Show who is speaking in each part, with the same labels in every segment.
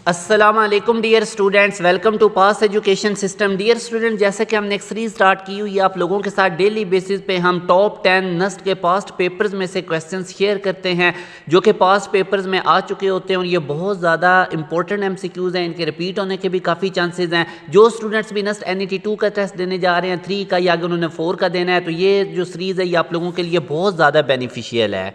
Speaker 1: अस्सलाम वालेकुम dear students, welcome to pass education system. Dear student, जैसे कि हमने एक सीरीज स्टार्ट की हुई है, आप लोगों के साथ डेली बेसिस पे हम टॉप 10 नस्ट के पास्ट पेपर्स में से क्वेश्चंस शेयर करते हैं जो कि पास्ट पेपर्स में आ चुके होते हैं और ये बहुत ज़्यादा इंपॉर्टेंट एमसीक्यूज़ हैं। इनके रिपीट होने के भी काफ़ी चांसेस हैं। जो स्टूडेंट्स भी नस्ट NET 2 का टेस्ट देने जा रहे हैं, 3 का या अगर उन्होंने 4 का देना है, तो ये जो सीरीज़ है ये आप लोगों के लिए बहुत ज़्यादा बेनिफिशियल है।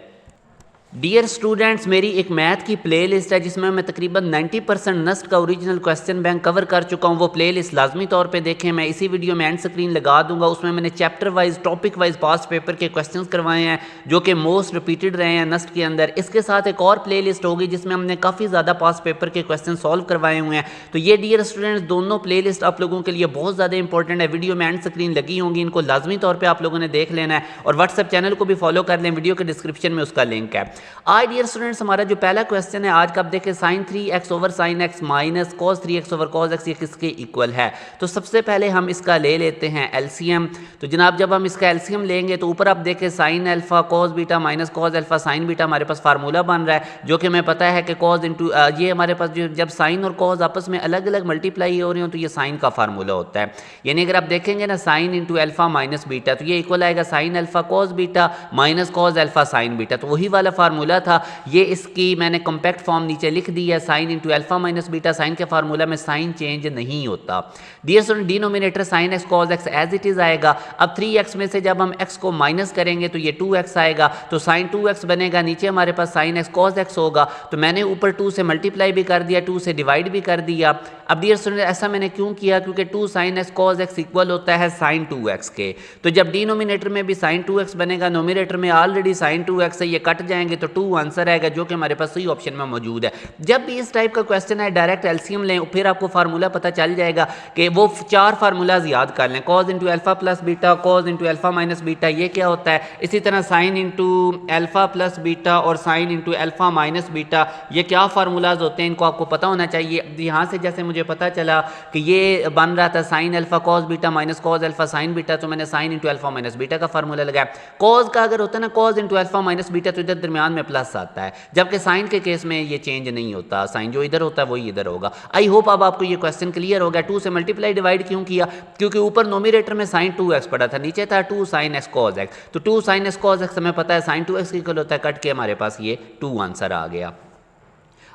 Speaker 1: डियर स्टूडेंट्स, मेरी एक मैथ की प्लेलिस्ट है जिसमें मैं तकरीबन 90% नस्ट का ओरिजिनल क्वेश्चन बैंक कवर कर चुका हूँ। वो प्लेलिस्ट लाजमी तौर पे देखें, मैं इसी वीडियो में एंड स्क्रीन लगा दूंगा। उसमें मैंने chapter wise topic wise past paper के क्वेश्चंस करवाए हैं जो कि मोस्ट रिपीटेड रहे हैं नस्ट के अंदर। इसके साथ एक और प्लेलिस्ट होगी जिसमें हमने काफ़ी ज़्यादा पास्ट पेपर के क्वेश्चन सॉल्व करवाए हुए हैं। तो ये डियर स्टूडेंट्स दोनों प्लेलिस्ट आप लोगों के लिए बहुत ज़्यादा इंपॉर्टेंट है। वीडियो में एंड स्क्रीन लगी होंगी, इनको लाजमी तौर पर आप लोगों ने देख लेना है और व्हाट्सएप चैनल को भी फॉलो कर लें, वीडियो के डिस्क्रिप्शन में उसका लिंक है। आज डियर स्टूडेंट्स हमारा जो पहला क्वेश्चन है आज का, आप देखें sin 3x over sin x minus cos 3x over cos x ये किसके इक्वल है। तो सबसे पहले हम इसका ले लेते हैं एलसीएम। तो जनाब जब हम इसका एलसीएम लेंगे तो ऊपर आप देखें sin alpha cos beta minus cos alpha sin beta, हमारे पास फार्मूला बन रहा है जो कि हमें पता है कि cos इंटू ये हमारे पास जब sin और cos आपस में अलग अलग मल्टीप्लाई हो रही हो तो ये sin का फार्मूला होता है। यानी अगर आप देखेंगे ना sin into alpha minus beta, तो ये इक्वल आएगा sin alpha cos beta minus cos alpha sin beta. तो वही वाला फार्मूला था, ये इसकी मैंने कॉम्पैक्ट फॉर्म नीचे लिख दी है, sine into alpha minus beta. Sine के फार्मूला में साइन चेंज नहीं होता। Dear student, denominator sine x cos x as it is आएगा। अब 3x में से जब हम x को माइनस करेंगे तो ये 2x आएगा, तो साइन 2x बनेगा। नीचे हमारे पास साइन एक्स कॉस एक्स होगा, तो मैंने ऊपर 2 से मल्टीप्लाई भी कर दिया, 2 से डिवाइड भी कर दिया। अब डियर स्टूडेंट ऐसा मैंने क्यों किया, क्योंकि 2 sign x cos x equal होता है साइन 2x के। तो जब डिनोमिनेटर में भी साइन 2x बनेगा, नोमिनेटर में ऑलरेडी साइन 2x है, ये कट जाएंगे तो 2 आंसर आएगा जो कि हमारे पास सही ऑप्शन में मौजूद है। जब भी इस टाइप का क्वेश्चन है डायरेक्ट एलसीएम लें, फिर आपको फार्मूला पता चल जाएगा कि वो 4 फार्मूलाज याद कर लें। Cos into alpha plus beta, cos into alpha minus beta, ये क्या होता है। इसी तरह sine into alpha plus beta और sine into alpha minus beta, ये क्या फार्मूलाज होते हैं, इनको आपको पता होना चाहिए। यहाँ से जैसे मुझे पता चला कि ये बन रहा था sine alpha cos beta minus cos alpha sign beta, तो मैंने sign into alpha minus beta का फार्मूला लगाया। कॉज का अगर होता है ना cause into alpha minus beta, तो इधर दरमियान में प्लस आता है, जबकि साइन के केस में ये चेंज नहीं होता। साइन जो इधर होता है वही इधर होगा। आई होप अब आपको ये क्वेश्चन क्लियर हो गया। 2 से मल्टीप्लाई डिवाइड क्यों किया, क्योंकि ऊपर नोमिनेटर में साइन 2x पड़ा था, नीचे था 2 साइन एक्स कॉज एक्स। तो 2 साइन एक्स कॉज एक्स हमें पता है साइन 2x इक्वल होता है, कट के हमारे पास ये 2 आंसर आ गया।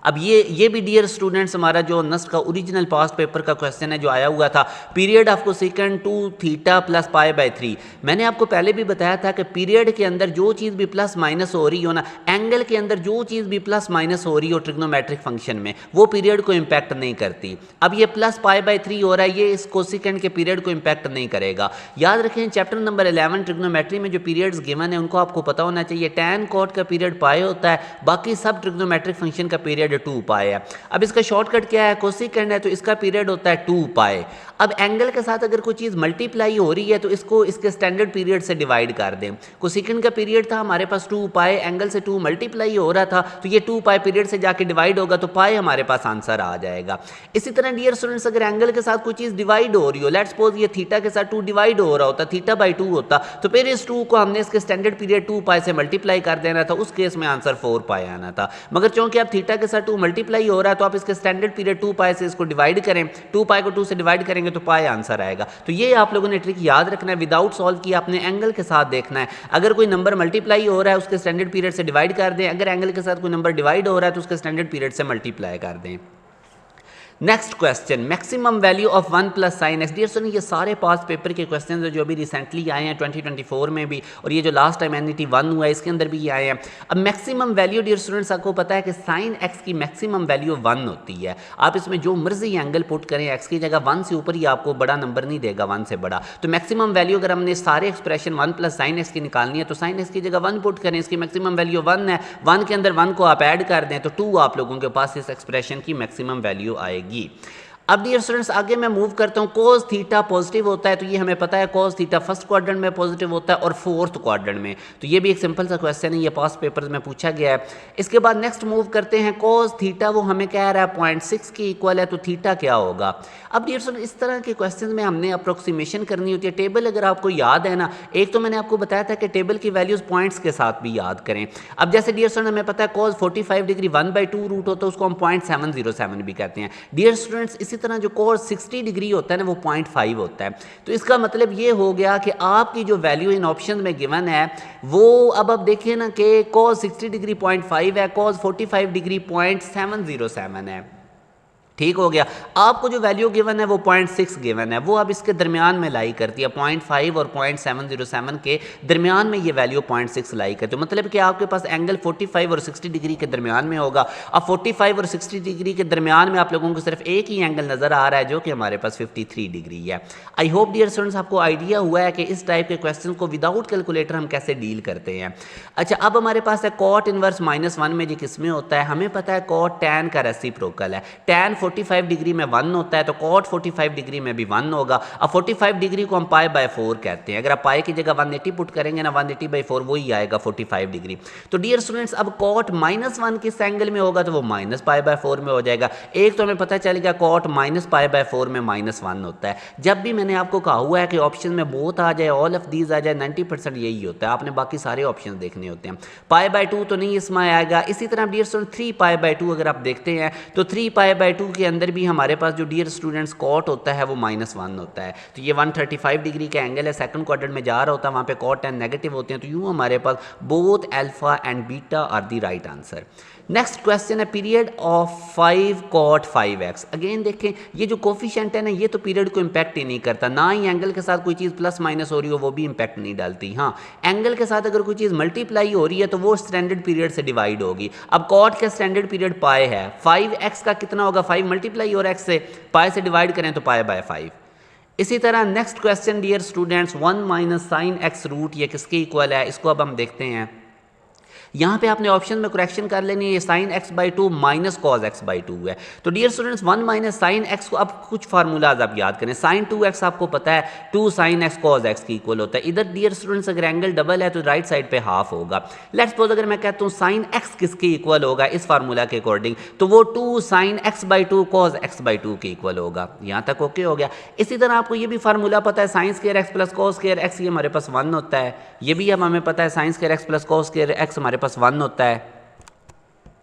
Speaker 1: अब ये भी डियर स्टूडेंट्स हमारा जो नस्ट का ओरिजिनल पास्ट पेपर का क्वेश्चन है जो आया हुआ था, period of cosecant 2 theta plus π/3। मैंने आपको पहले भी बताया था कि पीरियड के अंदर जो चीज़ भी प्लस माइनस हो रही हो ना, एंगल के अंदर जो चीज़ भी प्लस माइनस हो रही हो ट्रिग्नोमेट्रिक फंक्शन में, वो पीरियड को इम्पैक्ट नहीं करती। अब ये प्लस π/3 हो रहा है, ये इस कोसेकेंट के पीरियड को इम्पैक्ट नहीं करेगा। याद रखें चैप्टर नंबर 11 ट्रिग्नोमेट्री में जो पीरियड्स गिवन है उनको आपको पता होना चाहिए। टैन कॉट का पीरियड पाई होता है, बाकी सब ट्रिग्नोमेट्रिक फंक्शन का पीरियड 2 पाई है। अब इसका शॉर्टकट क्या है, कोसेकेंट है तो इसका पीरियड होता है 2 पाई। अब एंगल के साथ अगर कोई चीज़ मल्टीप्लाई हो रही है तो इसको इसके स्टैंडर्ड पीरियड से डिवाइड कर दें। कोसेकेंट का पीरियड था हमारे पास 2 पाई, एंगल से 2 मल्टीप्लाई हो रहा था, तो ये 2 पाई पीरियड से जाके डिवाइड होगा, तो पाई हमारे पास आंसर आ जाएगा। इसी तरह डियर स्टूडेंट्स, अगर एंगल के साथ कोई चीज़ डिवाइड हो रही हो, लेट्स सपोज ये थीटा के साथ 2 डिवाइड हो रहा होता, θ/2 होता, तो फिर इस 2 को हमने इसके स्टैंडर्ड पीरियड 2 पाई से मल्टीप्लाई कर देना था, उस केस में आंसर 4 पाई आना था। मगर चूंकि अब थीटा के साथ 2 मल्टीप्लाई हो रहा है तो आप इसके स्टैंडर्ड पीरियड 2 पाई से इसको डिवाइड करें, 2 पाई को 2 से डिवाइड करेंगे तो पाई आंसर आएगा। तो ये आप लोगों ने ट्रिक याद रखना है, विदाउट सॉल्व किया आपने एंगल के साथ देखना है। अगर कोई नंबर मल्टीप्लाई हो रहा है उसके स्टैंडर्ड पीरियड से डिवाइड कर दें, अगर एंगल के साथ कोई नंबर डिवाइड हो रहा है तो उसके स्टैंडर्ड पीरियड से मल्टीप्लाई कर दें। Next question, maximum value of 1 plus sine x. Dear student, ये सारे पास्ट पेपर के क्वेश्चन हैं जो अभी रिसेंटली आए हैं 2024 में भी, और ये जो लास्ट टाइम NET 1 हुआ है इसके अंदर भी ये आए हैं। अब मैक्सिमम वैल्यू डियर स्टूडेंट्स आपको पता है कि साइन एक्स की मैक्सिमम वैल्यू 1 होती है। आप इसमें जो मर्जी एंगल पुट करें, एक्स की जगह 1 से ऊपर ही आपको बड़ा नंबर नहीं देगा, 1 से बड़ा। तो मैक्सिमम वैल्यू अगर हमने सारे एक्सप्रेशन 1 प्लस साइन एक्स की निकालनी है तो साइन एक्स की जगह 1 पुट करें, इसकी मैक्सिमम वैल्यू 1 है, 1 के अंदर 1 को आप ऐड कर दें तो 2 आप लोगों के पास इस एक्सप्रेशन की मैक्सिमम वैल्यू आएगी। अब डियर स्टूडेंट्स आगे मैं मूव करता हूँ, कोस थीटा पॉजिटिव होता है तो ये हमें पता है कोस थीटा फर्स्ट क्वाड्रेंट में पॉजिटिव होता है और फोर्थ क्वाड्रेंट में, तो ये भी एक सिंपल सा क्वेश्चन है, ये पास्ट पेपर्स में पूछा गया है। इसके बाद नेक्स्ट मूव करते हैं, कोस थीटा वो हमें कह रहा है 0.6 की इक्वल है, तो थीटा क्या होगा। अब डियर स्टूडेंट इस तरह के क्वेश्चन में हमने अप्रोक्सीमेशन करनी होती है। टेबल अगर आपको याद है ना, एक तो मैंने आपको बताया था कि टेबल की वैल्यूज पॉइंट्स के साथ भी याद करें। अब जैसे डियर स्टूडेंट हमें पता है कोस 45 डिग्री 1/2 रूट होता है, उसको हम 0.707 भी कहते हैं। डियर स्टूडेंट्स इसी तरह जो कोस 60 डिग्री होता है ना, वो 0.5 होता है। तो इसका मतलब ये हो गया कि आपकी जो वैल्यू इन ऑप्शन में गिवन है वो अब देखिए ना कि कोस 60 डिग्री 0.5 है, कोस 45 डिग्री 0.707 है। ठीक हो गया। आपको जो वैल्यू गिवन है वो 0.6 गिवन है, वो अब इसके दरमियान में लाई करती है, 0.5 और 0.707 के दरमियान में ये वैल्यू 0.6 लाई करती है। मतलब कि आपके पास एंगल 45 और 60 डिग्री के दरमियान में होगा। अब 45 और 60 डिग्री के दरमियान में आप लोगों को सिर्फ एक ही एंगल नज़र आ रहा है जो कि हमारे पास 53 डिग्री है। आई होप डियर स्टूडेंट्स आपको आइडिया हुआ है कि इस टाइप के क्वेश्चन को विदाउट कैलकुलेटर हम कैसे डील करते हैं। अच्छा, अब हमारे पास है कॉट इनवर्स -1 में जो किस में होता है, हमें पता है कॉट टैन का रेसिप्रोकल है। टैन 45 डिग्री में 1 होता है तो कॉट 45 डिग्री में भी 1 होगा। अब 45 डिग्री को हम π/4 कहते हैं। अगर आप पाई की जगह 180 पुट करेंगे ना, 180/4 वही आएगा 45 डिग्री। तो डियर स्टूडेंट्स अब कॉट -1 किस एंगल में होगा, तो वो -π/4 में हो जाएगा। एक तो हमें पता चल गया कॉट -π/4 में -1 होता है। जब भी मैंने आपको कहा हुआ है कि ऑप्शन में बोथ आ जाए, ऑल ऑफ दीज आ जाए, 90% यही होता है। आपने बाकी सारे ऑप्शन देखने होते हैं। π/2 तो नहीं इसमें आएगा। इसी तरह डियर स्टूडेंट 3π/2 अगर आप देखते हैं तो 3π/2 के अंदर भी हमारे पास जो डियर स्टूडेंट्स कॉट होता है वो -1 होता है। तो ये 135 डिग्री का एंगल है, सेकंड क्वाड्रेंट में जा रहा होता है, वहाँ पे कॉट एंड नेगेटिव होते हैं। तो यूँ हमारे पास both alpha and beta are the right answer. Next question है period of 5 cot 5x। Again देखें ये जो कोफिशिएंट है ना, ये तो पीरियड को इम्पैक्ट ही नहीं करता, ना ही एंगल के साथ कोई चीज़ प्लस माइनस हो रही हो वो भी इम्पैक्ट नहीं डालती। हाँ, एंगल के साथ अगर कोई चीज़ मल्टीप्लाई हो रही है तो वो स्टैंडर्ड पीरियड से डिवाइड होगी। अब कॉट का स्टैंडर्ड पीरियड पाई है, 5x का कितना होगा, 5 मल्टीप्लाई और x से पाई से डिवाइड करें तो π/5। इसी तरह next question dear students 1 - sin x root, ये किसके इक्वल है, इसको अब हम देखते हैं। यहाँ पे आपने ऑप्शन में करेक्शन कर लेनी है, ये sin x/2 minus cos x/2 है। तो डियर स्टूडेंट्स 1 - sin x को अब कुछ फार्मूलाज आप याद करें। sin 2x आपको पता है 2 sin x cos x की इक्वल होता है। इधर डियर स्टूडेंट्स अगर एंगल डबल है तो राइट साइड पे हाफ होगा। लेट्स सपोज अगर मैं कहता हूँ sin x किसके इक्वल होगा इस फार्मूला के अकॉर्डिंग, तो वो 2 sin x/2 cos x/2 के इक्वल होगा। यहाँ तक ओके हो गया। इसी तरह आपको ये भी फार्मूला पता है sin square x plus cos square x, ये हमारे पास 1 होता है। ये भी अब हमें पता है sin square x plus cos square x हमारे पास 1 होता है।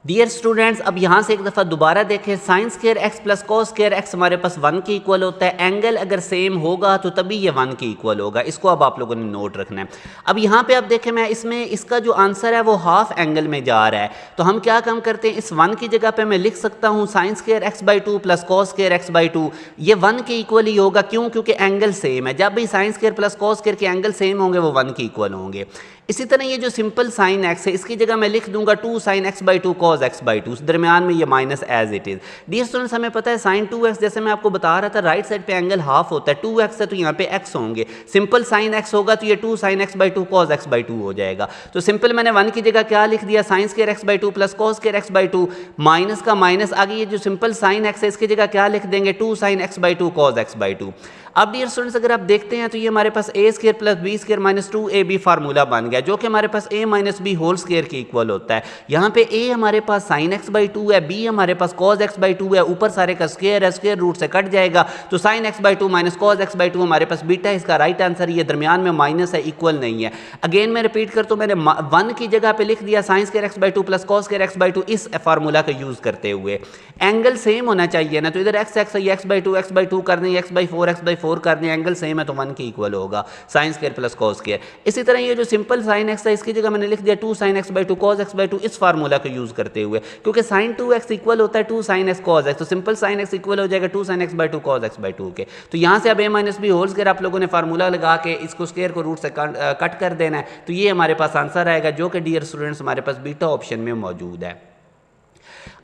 Speaker 1: डियर स्टूडेंट्स अब यहाँ से एक दफ़ा दोबारा देखें, sin square x plus cos square x हमारे पास 1 के इक्वल होता है। एंगल अगर सेम होगा तो तभी ये 1 के इक्वल होगा। इसको अब आप लोगों ने नोट रखना है। अब यहाँ पे आप देखें, मैं इसमें इसका जो आंसर है वो हाफ एंगल में जा रहा है, तो हम क्या काम करते हैं, इस 1 की जगह पे मैं लिख सकता हूँ sin square x/2 plus cos square x/2, ये 1 के इक्वल ही होगा। क्यों? क्योंकि एंगल सेम है। जब भी sin square plus cos square के एंगल सेम होंगे वो 1 के इक्वल होंगे। इसी तरह ये जो सिंपल sin x है, इसकी जगह मैं लिख दूंगा 2 sin x/2 cos x/2, दरमियान में ये minus as it is. Dear students हमें पता है sin 2x, जैसे मैं आपको बता रहा था, राइट साइड पे एंगल हाफ होता है। 2x है तो यहाँ पे x होंगे। सिंपल sin x होगा तो ये 2 sin x/2 cos x/2 हो जाएगा। तो सिंपल मैंने 1 की जगह क्या लिख दिया, sin square x/2 plus cos square x/2, minus का माइनस, आगे ये जो सिंपल sin x है इसकी जगह क्या लिख देंगे, 2 sin x/2 cos x/2। अब डियर स्टूडेंट्स अगर आप देखते हैं तो ये हमारे पास a square plus b square minus 2ab formula बन गया, जो कि हमारे पास a minus b whole square के इक्वल होता है। यहाँ पे a हमारे पास sin x/2 है, b हमारे पास cos x/2 है, ऊपर सारे का स्क्वायर है, स्क्वायर रूट से कट जाएगा, तो sin x/2 minus cos x/2 हमारे पास बीटा, इसका राइट आंसर ये दरमियान में माइनस है, इक्वल नहीं है। अगेन मैं रिपीट करता हूँ, मैंने 1 की जगह पे लिख दिया sin square x/2 plus cos square x/2 इस फार्मूला का यूज करते हुए। एंगल सेम होना चाहिए ना, तो इधर x x है, x/2 कर दें, x/4 कर दें, एंगल सेम है तो 1 के इक्वल होगा sin square plus cos square. इसी तरह ये जो सिंपल sin x है इसकी जगह मैंने लिख दिया 2 sin x/2 cos x/2 इस फार्मूला को यूज करते हुए, क्योंकि sin 2x इक्वल होता है 2 sin x cos x, तो सिंपल sin x इक्वल हो जाएगा 2 sin x/2 cos x/2 के। तो यहाँ से अब a minus b whole square आप लोगों ने फार्मूला लगा के इसको स्क्वायर को रूट से कट कर देना है, तो ये हमारे पास आंसर आएगा, जो कि डियर स्टूडेंट्स हमारे पास बीटा ऑप्शन में मौजूद है।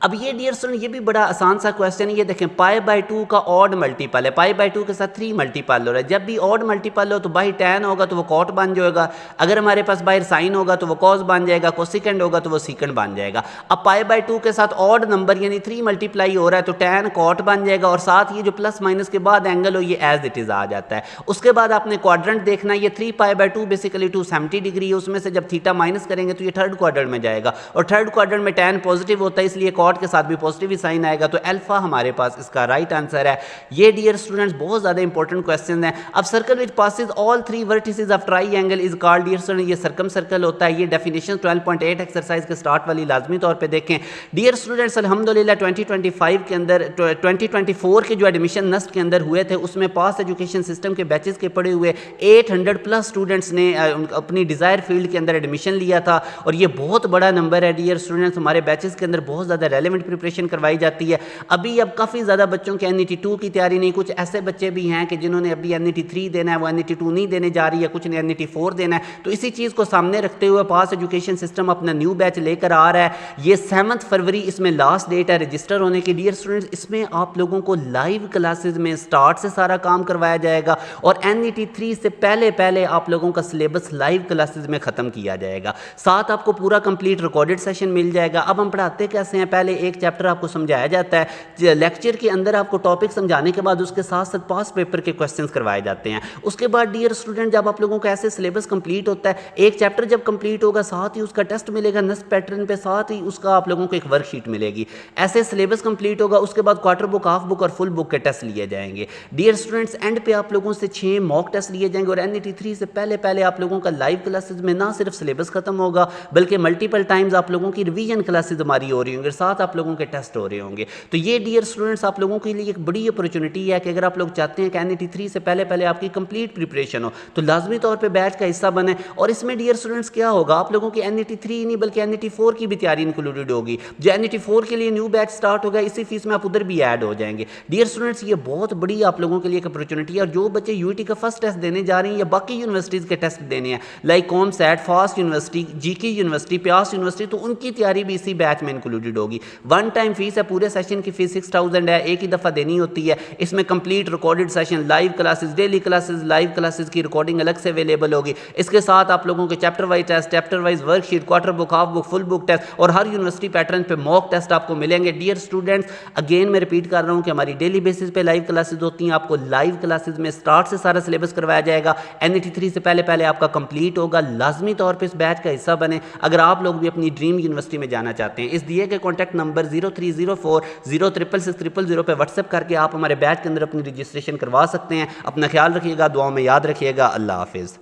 Speaker 1: अब ये डियर स्टूडेंट ये भी बड़ा आसान सा क्वेश्चन है। ये देखें π/2 का ऑड मल्टीपल है, π/2 के साथ 3 मल्टीपल हो रहा है। जब भी ऑड मल्टीपल हो तो बाई tan होगा तो वो cot बन जाएगा, अगर हमारे पास बाहर साइन होगा तो वो cos बन जाएगा, कोसिकेंड होगा तो वो सीकेंड बन जाएगा। अब π/2 के साथ ऑड नंबर यानी 3 मल्टीप्लाई हो रहा है तो tan cot बन जाएगा और साथ ये जो प्लस माइनस के बाद एंगल हो ये एज इट इज आ जाता है। उसके बाद आपने क्वाड्रेंट देखना, ये 3π/2 बेसिकली 270 डिग्री है, उसमें से जब थीटा माइनस करेंगे तो ये थर्ड क्वाड्रेंट में जाएगा और थर्ड क्वाड्रेंट में tan पॉजिटिव होता है इसलिए cot के साथ भी पॉजिटिव ही साइन आएगा, तो अल्फा हमारे पास इसका राइट आंसर है। ये डियर स्टूडेंट्स बहुत ज्यादा इंपॉर्टेंट क्वेश्चन है। अब circle which passes all 3 vertices of triangle is called, dear student ये सर्कम सर्कल होता है। ये डेफिनेशन 12.8 एक्सरसाइज के स्टार्ट वाली लाजमी तौर पे देखें। डियर स्टूडेंट्स अल्हम्दुलिल्लाह 2025 के अंदर 2024 के जो एडमिशन नस्ट के अंदर हुए थे उसमें पास एजुकेशन सिस्टम के बैचेस के पढ़े हुए 800 प्लस स्टूडेंट्स ने अपनी डिजायर फील्ड के अंदर एडमिशन लिया था और ये बहुत बड़ा नंबर है डियर स्टूडेंट्स। हमारे बैचेस के अंदर बहुत ज़्यादा रेलेवेंट प्रिपरेशन करवाई जाती है। अभी अब काफ़ी ज़्यादा बच्चों के NET 2 की तैयारी नहीं, कुछ ऐसे बच्चे भी हैं कि जिन्होंने अभी NET 3 देना है वो NET 2 नहीं देने जा रही है, कुछ ने NET 4 देना है। तो इसी चीज़ को सामने रखते हुए पास एजुकेशन सिस्टम अपना न्यू बैच लेकर आ रहा है। ये 7 फरवरी इसमें लास्ट डेट है रजिस्टर होने की। डियर स्टूडेंट्स इसमें आप लोगों को लाइव क्लासेज में स्टार्ट से सारा काम करवाया जाएगा और NET 3 से पहले आप लोगों का सिलेबस लाइव क्लासेज में ख़त्म किया जाएगा। साथ आपको पूरा कंप्लीट रिकॉर्डेड सेशन मिल जाएगा। अब हम पढ़ाते कैसे हैं, पहले एक चैप्टर आपको समझाया जाता है, लेक्चर के अंदर आपको टॉपिक समझाने के बाद उसके साथ साथ पास पेपर के क्वेश्चंस करवाए जाते हैं। उसके बाद डियर स्टूडेंट जब आप लोगों का ऐसे सिलेबस कंप्लीट होता है, एक चैप्टर जब कंप्लीट होगा साथ ही उसका टेस्ट मिलेगा नस्ट पैटर्न पे, साथ ही उसका आप लोगों को एक वर्कशीट मिलेगी। ऐसे सिलेबस कंप्लीट होगा, उसके बाद क्वार्टर बुक, हाफ बुक और फुल बुक के टेस्ट लिए जाएंगे। डियर स्टूडेंट्स एंड पे आप लोगों से 6 मॉक टेस्ट लिए जाएंगे और NET 3 से पहले आप लोगों का लाइव क्लासेज में ना सिर्फ सिलेबस खत्म होगा बल्कि मल्टीपल टाइम्स आप लोगों की रिवीजन क्लासेज हमारी हो रही होंगी, साथ आप लोगों के टेस्ट हो रहे होंगे। तो ये डियर स्टूडेंट्स आप लोगों के लिए एक बड़ी अपॉर्चुनिटी है कि अगर आप लोग चाहते हैं कि NET 3 से पहले आपकी कंप्लीट प्रिपरेशन हो तो लाजमी तौर पे बैच का हिस्सा बने। और इसमें डियर स्टूडेंट्स क्या होगा, आप लोगों की NET 3 नहीं बल्कि NET 4 की भी तैयारी इंक्लूडेड होगी। जो NET 4 के लिए न्यू बैच स्टार्ट होगा इसी फीस में आप उधर भी ऐड हो जाएंगे। डियर स्टूडेंट्स ये बहुत बड़ी आप लोगों के लिए एक अपॉर्चुनिटी है। और जो बच्चे UET का फर्स्ट टेस्ट देने जा रहे हैं या बाकी यूनिवर्सिटीज़ के टेस्ट देने हैं like COMSATS, FAST university, GK university, प्यास यूनिवर्सिटी, तो उनकी तैयारी भी इसी बैच में इंक्लूडेड होगी। वन टाइम फीस है, पूरे सेशन की फीस 6000 है, एक ही दफ़ा देनी होती है। इसमें complete recorded session, live classes, daily classes, live classes की रिकॉर्डिंग अलग से अवेलेबल होगी। इसके साथ आप लोगों के chapter wise test, chapter wise worksheet, quarter book, half book, full book test और हर यूनिवर्सिटी पैटर्न पे मॉक टेस्ट आपको मिलेंगे। डियर स्टूडेंट्स अगेन मैं रिपीट कर रहा हूँ कि हमारी डेली बेसिस पे लाइव क्लासेस होती हैं। आपको लाइव क्लासेस में स्टार्ट से सारा सिलेबस करवाया जाएगा। NET 3 से पहले आपका कंप्लीट होगा। लाजमी तौर पर इस बैच का हिस्सा बने अगर आप लोग भी अपनी ड्रीम यूनिवर्सिटी में जाना चाहते हैं। इस दिए गए कॉन्टैक्ट नंबर 0304066600 पे व्हाट्सएप करके आप हमारे बैच के अंदर अपनी रजिस्ट्रेशन करवा सकते हैं। अपना ख्याल रखिएगा, दुआओं में याद रखिएगा। अल्लाह हाफिज़।